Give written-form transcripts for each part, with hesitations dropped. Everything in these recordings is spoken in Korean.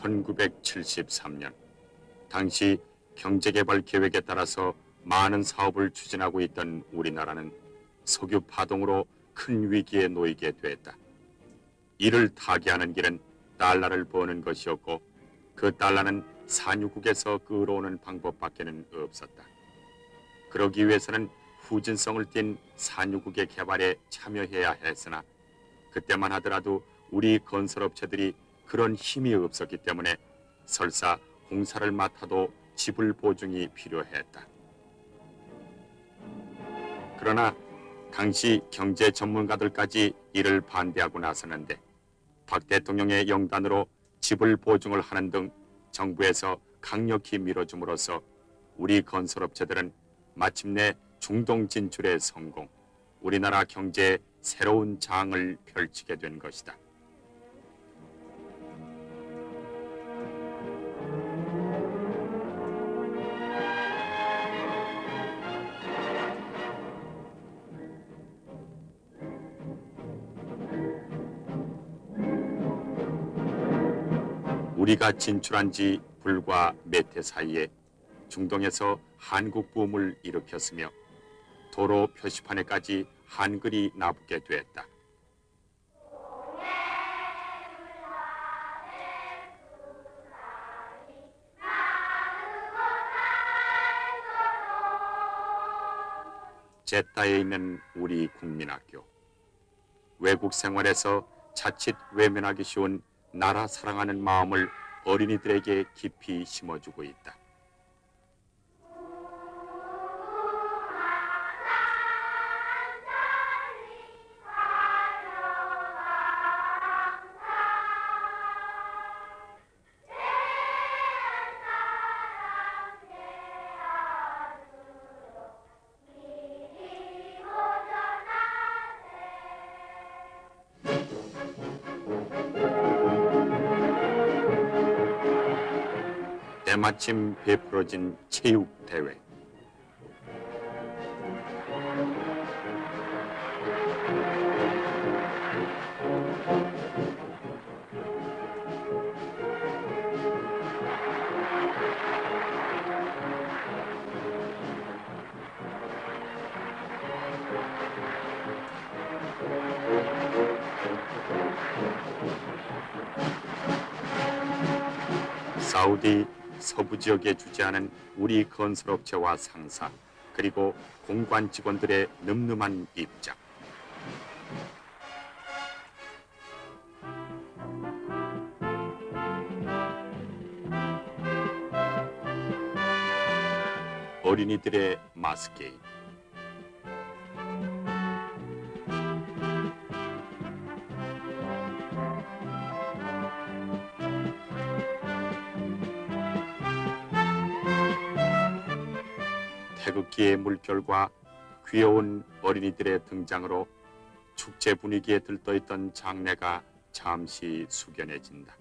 1973년 당시 경제개발 계획에 따라서 많은 사업을 추진하고 있던 우리나라는 석유 파동으로 큰 위기에 놓이게 됐다. 이를 타개하는 길은 달러를 버는 것이었고 그 달러는 산유국에서 끌어오는 방법밖에는 없었다. 그러기 위해서는 후진성을 띤 산유국의 개발에 참여해야 했으나 그때만 하더라도 우리 건설업체들이 그런 힘이 없었기 때문에 설사 공사를 맡아도 지불 보증이 필요했다. 그러나 당시 경제 전문가들까지 이를 반대하고 나섰는데 박 대통령의 영단으로 지불 보증을 하는 등 정부에서 강력히 밀어줌으로써 우리 건설업체들은 마침내 중동 진출에 성공, 우리나라 경제에 새로운 장을 펼치게 된 것이다. 우리가 진출한 지 불과 몇 해 사이에 중동에서 한국 붐을 일으켰으며 도로 표시판에까지 한글이 나붙게 됐다. 제타에 있는 우리 국민학교. 외국 생활에서 자칫 외면하기 쉬운 나라 사랑하는 마음을 어린이들에게 깊이 심어주고 있다. 때마침 베풀어진 체육대회. 사우디 서부 지역에 주재하는 우리 건설업체와 상사 그리고 공관 직원들의 늠름한 입장. 어린이들의 마스게임. 태극기의 물결과 귀여운 어린이들의 등장으로 축제 분위기에 들떠있던 장내가 잠시 숙연해진다.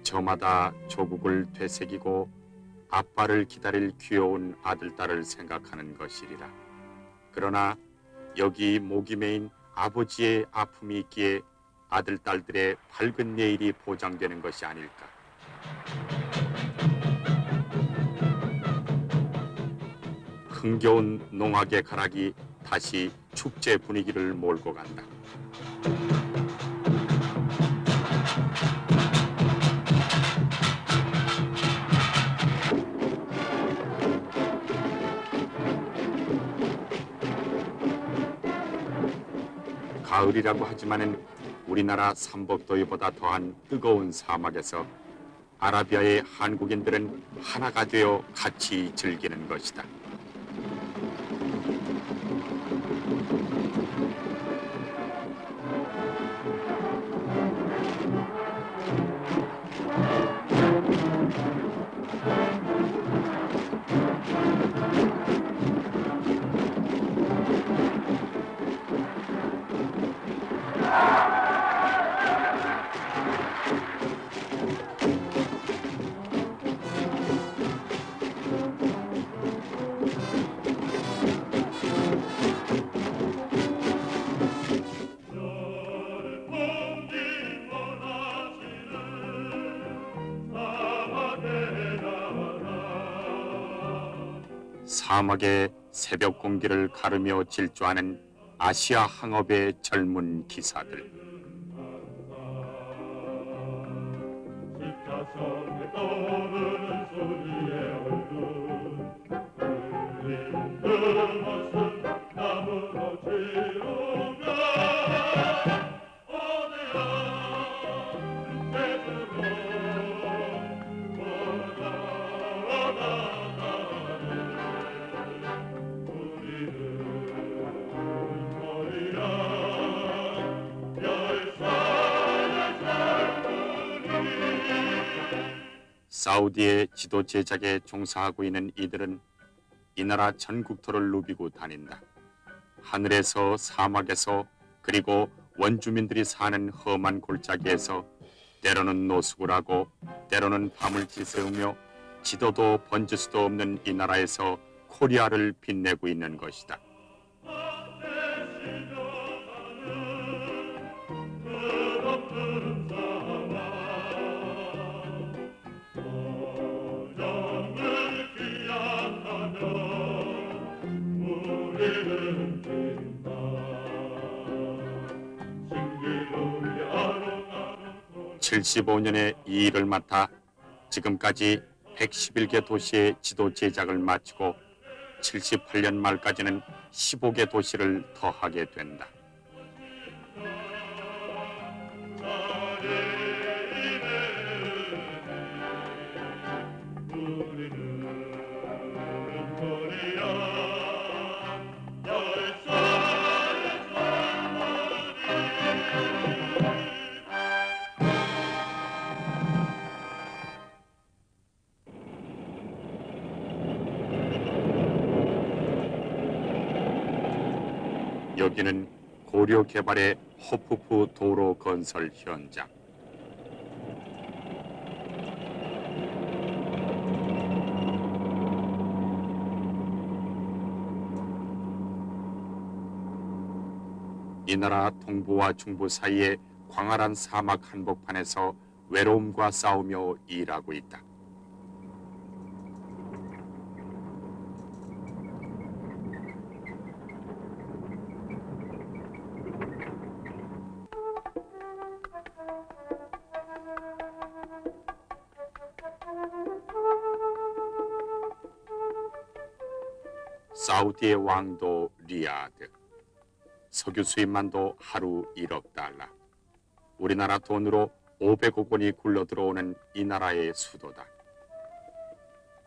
저마다 조국을 되새기고 아빠를 기다릴 귀여운 아들딸을 생각하는 것이리라. 그러나 여기 목이 메인 아버지의 아픔이 있기에 아들딸들의 밝은 내일이 보장되는 것이 아닐까. 흥겨운 농악의 가락이 다시 축제 분위기를 몰고 간다. 가을이라고 하지만은 우리나라 삼복더위보다 더한 뜨거운 사막에서 아라비아의 한국인들은 하나가 되어 같이 즐기는 것이다. 사막의 새벽 공기를 가르며 질주하는 아시아 항업의 젊은 기사들. 십자성에 떠오르는 소리의 얼굴 울리는 것은 나무로 지우며 어디야 대주로 보자라나가네 우리는 머리야 사우디의 지도 제작에 종사하고 있는 이들은 이 나라 전국토를 누비고 다닌다. 하늘에서 사막에서 그리고 원주민들이 사는 험한 골짜기에서 때로는 노숙을 하고 때로는 밤을 지새우며 지도도 번질 수도 없는 이 나라에서 코리아를 빛내고 있는 것이다. 우리는 뛴다 75년의 이 일을 맡아 지금까지 111개 도시의 지도 제작을 마치고 78년 말까지는 15개 도시를 더하게 된다. 여기는 고려 개발의 호푸프 도로 건설 현장. 이 나라 동부와 중부 사이의 광활한 사막 한복판에서 외로움과 싸우며 일하고 있다. 사우디의 왕도 리야드. 석유 수입만도 하루 1억 달러. 우리나라 돈으로 500억 원이 굴러 들어오는 이 나라의 수도다.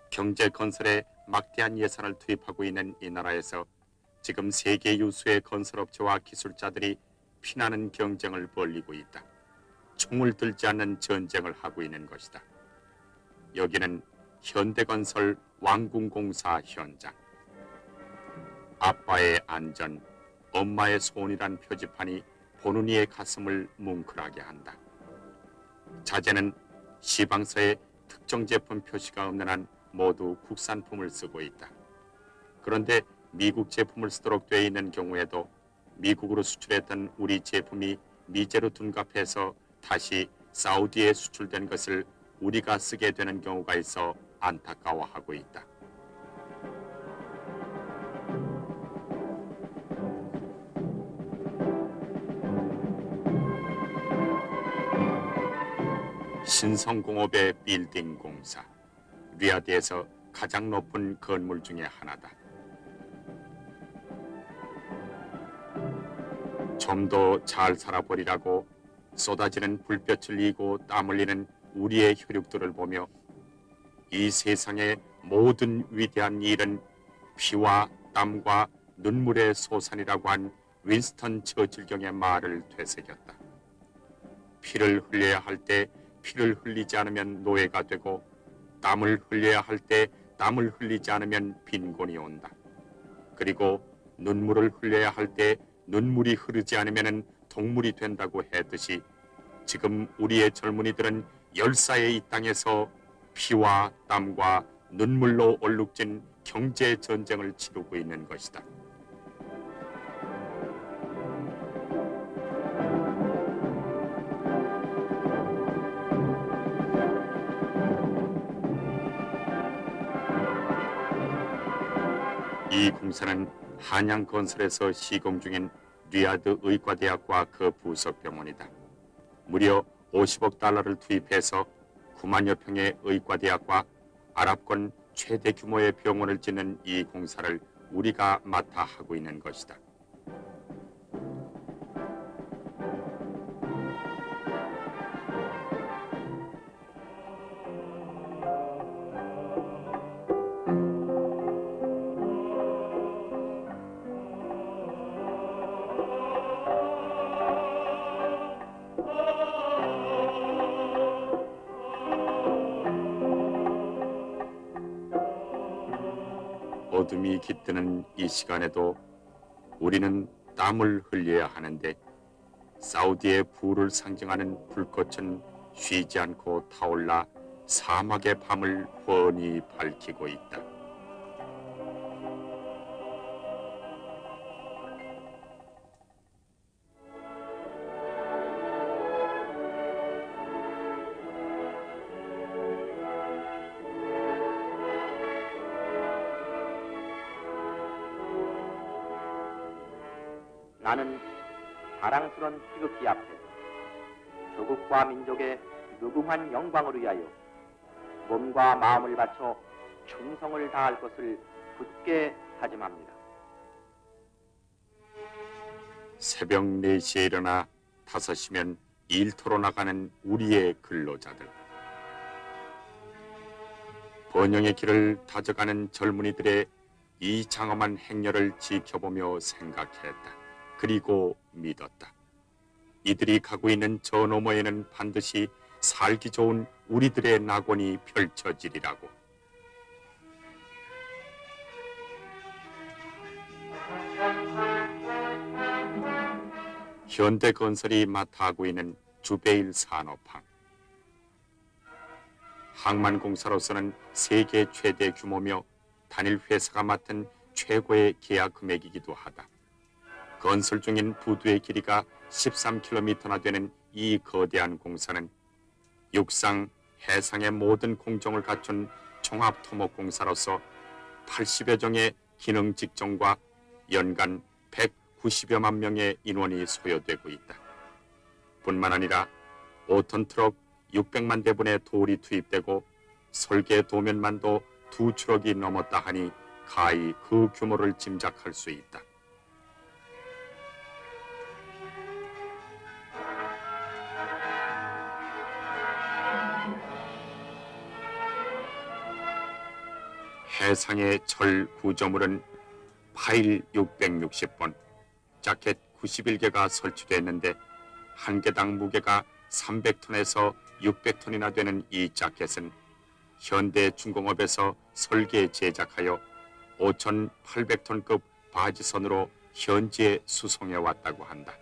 경제 건설에 막대한 예산을 투입하고 있는 이 나라에서 지금 세계 유수의 건설업체와 기술자들이 피나는 경쟁을 벌이고 있다. 총을 들지 않는 전쟁을 하고 있는 것이다. 여기는 현대건설 왕궁공사 현장. 아빠의 안전, 엄마의 소원이란 표지판이 보는 이의 가슴을 뭉클하게 한다. 자재는 시방서에 특정 제품 표시가 없는 한 모두 국산품을 쓰고 있다. 그런데 미국 제품을 쓰도록 되어 있는 경우에도 미국으로 수출했던 우리 제품이 미제로 둔갑해서 다시 사우디에 수출된 것을 우리가 쓰게 되는 경우가 있어 안타까워하고 있다. 신성공업의 빌딩 공사, 리야드에서 가장 높은 건물 중에 하나다. 좀 더 잘 살아보리라고 쏟아지는 불볕을 이고 땀 흘리는 우리의 혈육들을 보며 이 세상의 모든 위대한 일은 피와 땀과 눈물의 소산이라고 한 윈스턴 처칠경의 말을 되새겼다. 피를 흘려야 할 때 피를 흘리지 않으면 노예가 되고 땀을 흘려야 할 때 땀을 흘리지 않으면 빈곤이 온다. 그리고 눈물을 흘려야 할 때 눈물이 흐르지 않으면 동물이 된다고 했듯이 지금 우리의 젊은이들은 열사의 이 땅에서 피와 땀과 눈물로 얼룩진 경제 전쟁을 치르고 있는 것이다. 이 공사는 한양건설에서 시공 중인 리야드 의과대학과 그 부속병원이다. 무려 50억 달러를 투입해서 9만여 평의 의과대학과 아랍권 최대 규모의 병원을 짓는 이 공사를 우리가 맡아 하고 있는 것이다. 어둠이 깃드는 이 시간에도 우리는 땀을 흘려야 하는데 사우디의 부를 상징하는 불꽃은 쉬지 않고 타올라 사막의 밤을 훤히 밝히고 있다. 나는 자랑스런 태극기 앞에서 조국과 민족의 무궁한 영광을 위하여 몸과 마음을 바쳐 충성을 다할 것을 굳게 다짐합니다. 새벽 4시에 일어나 5시면 일터로 나가는 우리의 근로자들. 번영의 길을 다져가는 젊은이들의 이 장엄한 행렬을 지켜보며 생각했다. 그리고 믿었다. 이들이 가고 있는 저 너머에는 반드시 살기 좋은 우리들의 낙원이 펼쳐지리라고. 현대건설이 맡아 하고 있는 주베일 산업항. 항만공사로서는 세계 최대 규모며 단일 회사가 맡은 최고의 계약 금액이기도 하다. 건설 중인 부두의 길이가 13km나 되는 이 거대한 공사는 육상, 해상의 모든 공정을 갖춘 종합토목공사로서 80여 종의 기능 직종과 연간 190여만 명의 인원이 소요되고 있다. 뿐만 아니라 5톤 트럭 600만 대분의 돌이 투입되고 설계 도면만도 2트럭이 넘었다 하니 가히 그 규모를 짐작할 수 있다. 해상의 철 구조물은 파일 660번, 자켓 91개가 설치됐는데 한 개당 무게가 300톤에서 600톤이나 되는 이 자켓은 현대 중공업에서 설계 제작하여 5,800톤급 바지선으로 현지에 수송해 왔다고 한다.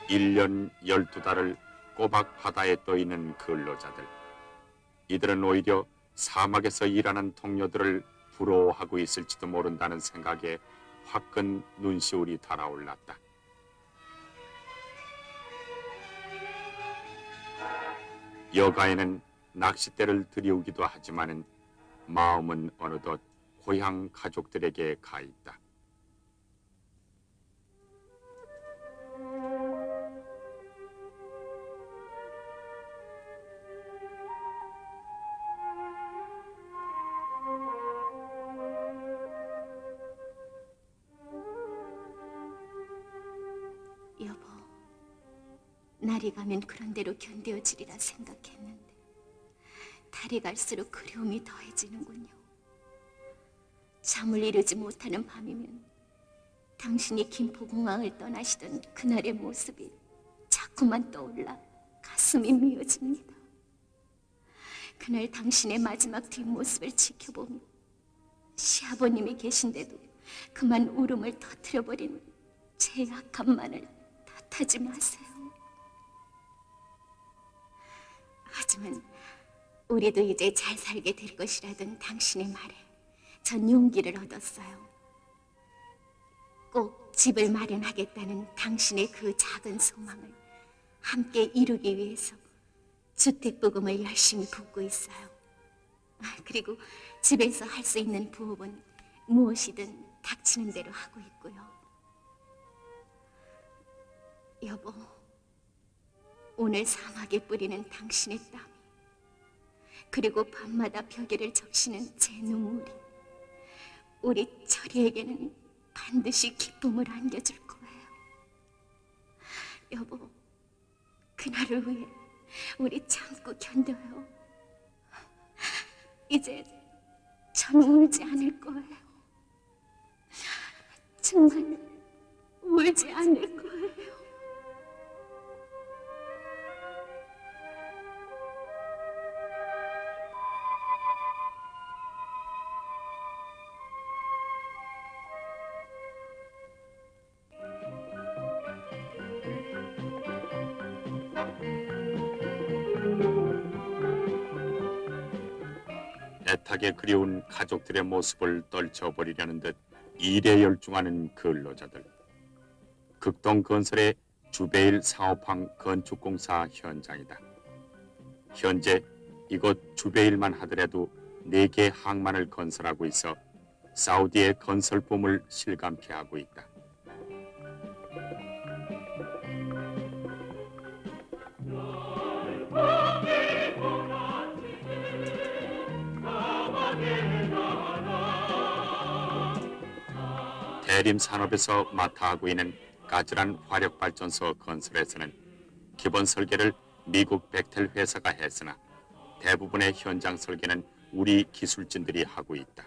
일 년 12달을 꼬박 바다에 떠있는 근로자들. 이들은 오히려 사막에서 일하는 동료들을 부러워하고 있을지도 모른다는 생각에 화끈 눈시울이 달아올랐다. 여가에는 낚싯대를 들이우기도 하지만은 마음은 어느덧 고향 가족들에게 가 있다. 여보, 날이 가면 그런 대로 견뎌지리라 생각했는데 달이 갈수록 그리움이 더해지는군요. 잠을 이루지 못하는 밤이면 당신이 김포공항을 떠나시던 그날의 모습이 자꾸만 떠올라 가슴이 미어집니다. 그날 당신의 마지막 뒷모습을 지켜보며 시아버님이 계신데도 그만 울음을 터뜨려버린 제 약함만을 탓하지 마세요. 하지만 우리도 이제 잘 살게 될 것이라던 당신의 말에 전 용기를 얻었어요. 꼭 집을 마련하겠다는 당신의 그 작은 소망을 함께 이루기 위해서 주택보금을 열심히 붓고 있어요. 그리고 집에서 할 수 있는 부업은 무엇이든 닥치는 대로 하고 있고요. 여보, 오늘 사막에 뿌리는 당신의 땀이, 그리고 밤마다 벽에를 적시는 제 눈물이 우리 철이에게는 반드시 기쁨을 안겨줄 거예요. 여보, 그날을 위해 우리 참고 견뎌요. 이제 전 울지 않을 거예요. 정말 울지 않을 거예요. 애타게 그리운 가족들의 모습을 떨쳐버리려는 듯 일에 열중하는 근로자들. 극동건설의 주베일 사업항 건축공사 현장이다. 현재 이곳 주베일만 하더라도 4개 항만을 건설하고 있어 사우디의 건설붐을 실감케 하고 있다. 대림 산업에서 맡아 하고 있는 가즈란 화력발전소 건설에서는 기본 설계를 미국 벡텔 회사가 했으나 대부분의 현장 설계는 우리 기술진들이 하고 있다.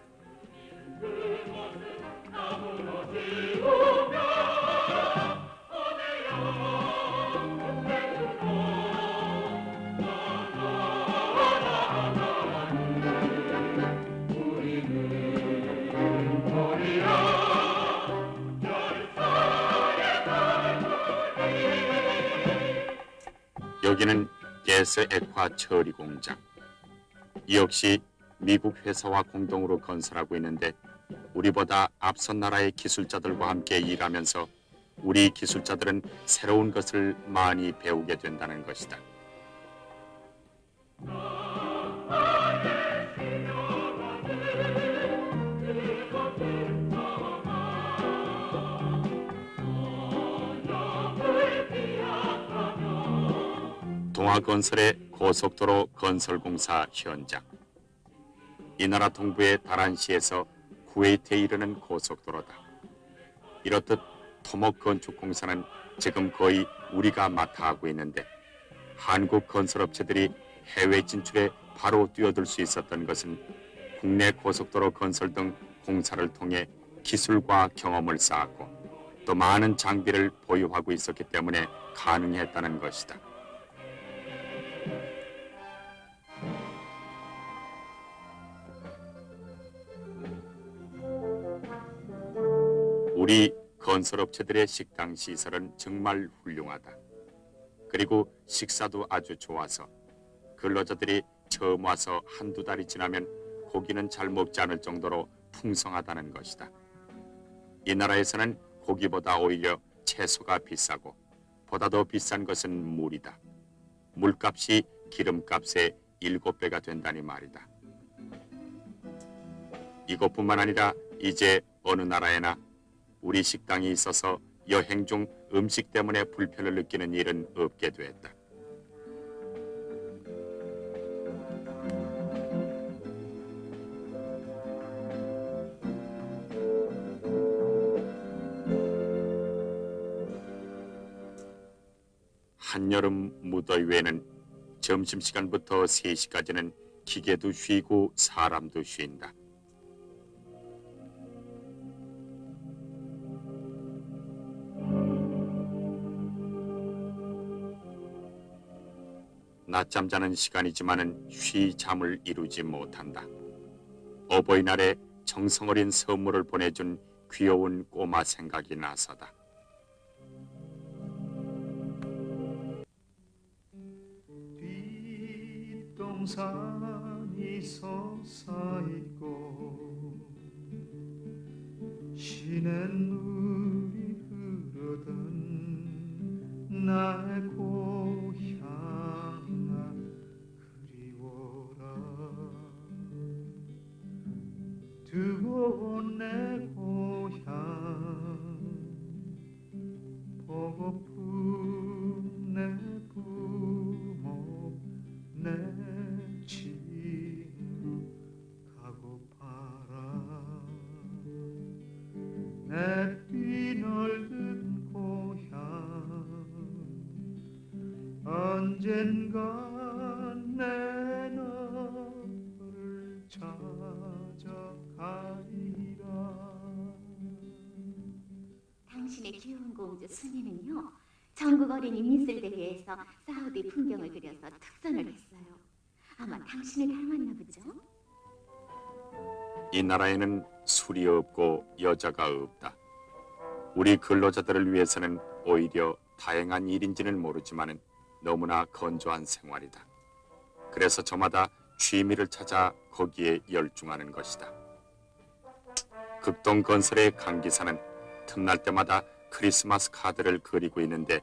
여기는 가스 액화 처리 공장. 이 역시 미국 회사와 공동으로 건설하고 있는데 우리보다 앞선 나라의 기술자들과 함께 일하면서 우리 기술자들은 새로운 것을 많이 배우게 된다는 것이다. 동아건설의 고속도로 건설공사 현장. 이 나라 동부의 다란시에서 쿠웨이트에 이르는 고속도로다. 이렇듯 토목 건축공사는 지금 거의 우리가 맡아 하고 있는데 한국 건설업체들이 해외 진출에 바로 뛰어들 수 있었던 것은 국내 고속도로 건설 등 공사를 통해 기술과 경험을 쌓았고 또 많은 장비를 보유하고 있었기 때문에 가능했다는 것이다. 우리 건설업체들의 식당 시설은 정말 훌륭하다. 그리고 식사도 아주 좋아서 근로자들이 처음 와서 한두 달이 지나면 고기는 잘 먹지 않을 정도로 풍성하다는 것이다. 이 나라에서는 고기보다 오히려 채소가 비싸고 보다 더 비싼 것은 물이다. 물값이 기름값의 7배가 된다니 말이다. 이것뿐만 아니라 이제 어느 나라에나 우리 식당이 있어서 여행 중 음식 때문에 불편을 느끼는 일은 없게 됐다. 한여름 무더위에는 점심시간부터 3시까지는 기계도 쉬고 사람도 쉰다. 낮잠 자는 시간이지만은 쉬 잠을 이루지 못한다. 어버이날에 정성어린 선물을 보내준 귀여운 꼬마 생각이 나서다. 뒷동산 산이 솟아있고 시냇물이 흐르던 나의 고향아 그리워라 두고 온 내 고향 보고픈 내 부모 내 친구 가고파라 내 뛰놀던 고향 언젠간 내 너를 찾아가리라. 당신의 귀여운 공주 순이는요, 전국 어린이 미술 대회에서 사우디 풍경을 그려서 특선을 했어요. 아마 당신을 닮았나 보죠? 이 나라에는 술이 없고 여자가 없다. 우리 근로자들을 위해서는 오히려 다행한 일인지는 모르지만 너무나 건조한 생활이다. 그래서 저마다 취미를 찾아 거기에 열중하는 것이다. 극동건설의 강 기사는 틈날 때마다 크리스마스 카드를 그리고 있는데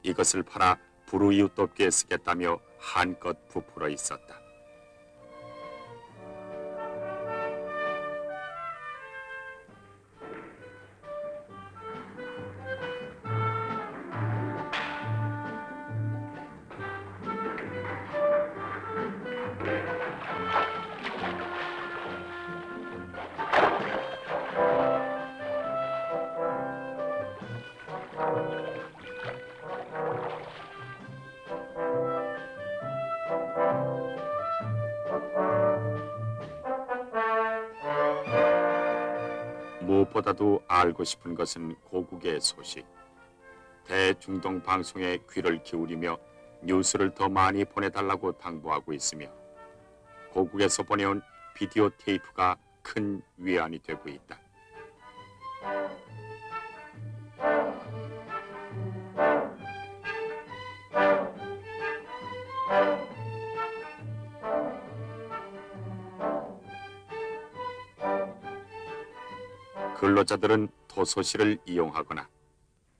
이것을 팔아 불우이웃 돕기에 쓰겠다며 한껏 부풀어 있었다. 무엇보다도 알고 싶은 것은 고국의 소식. 대중동 방송에 귀를 기울이며 뉴스를 더 많이 보내달라고 당부하고 있으며 고국에서 보내온 비디오 테이프가 큰 위안이 되고 있다. 근로자들은 도서실을 이용하거나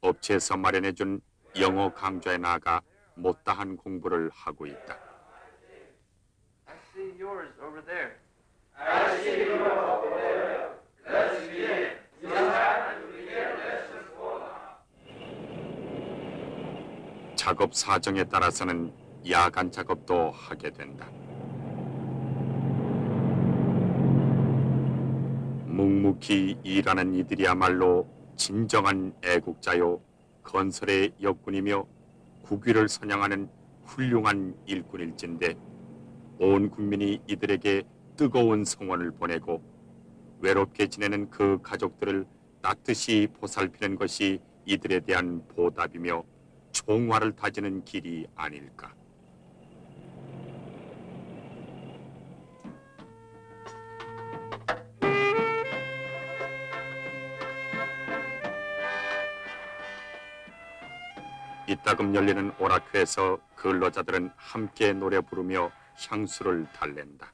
업체에서 마련해준 영어 강좌에 나가 못다한 공부를 하고 있다. I see yours over there. 작업 사정에 따라서는 야간 작업도 하게 된다. 묵묵히 일하는 이들이야말로 진정한 애국자요 건설의 역군이며 국위를 선양하는 훌륭한 일꾼일진데 온 국민이 이들에게 뜨거운 성원을 보내고 외롭게 지내는 그 가족들을 따뜻이 보살피는 것이 이들에 대한 보답이며 총화를 다지는 길이 아닐까. 이따금 열리는 오락회에서 근로자들은 함께 노래 부르며 향수를 달랜다.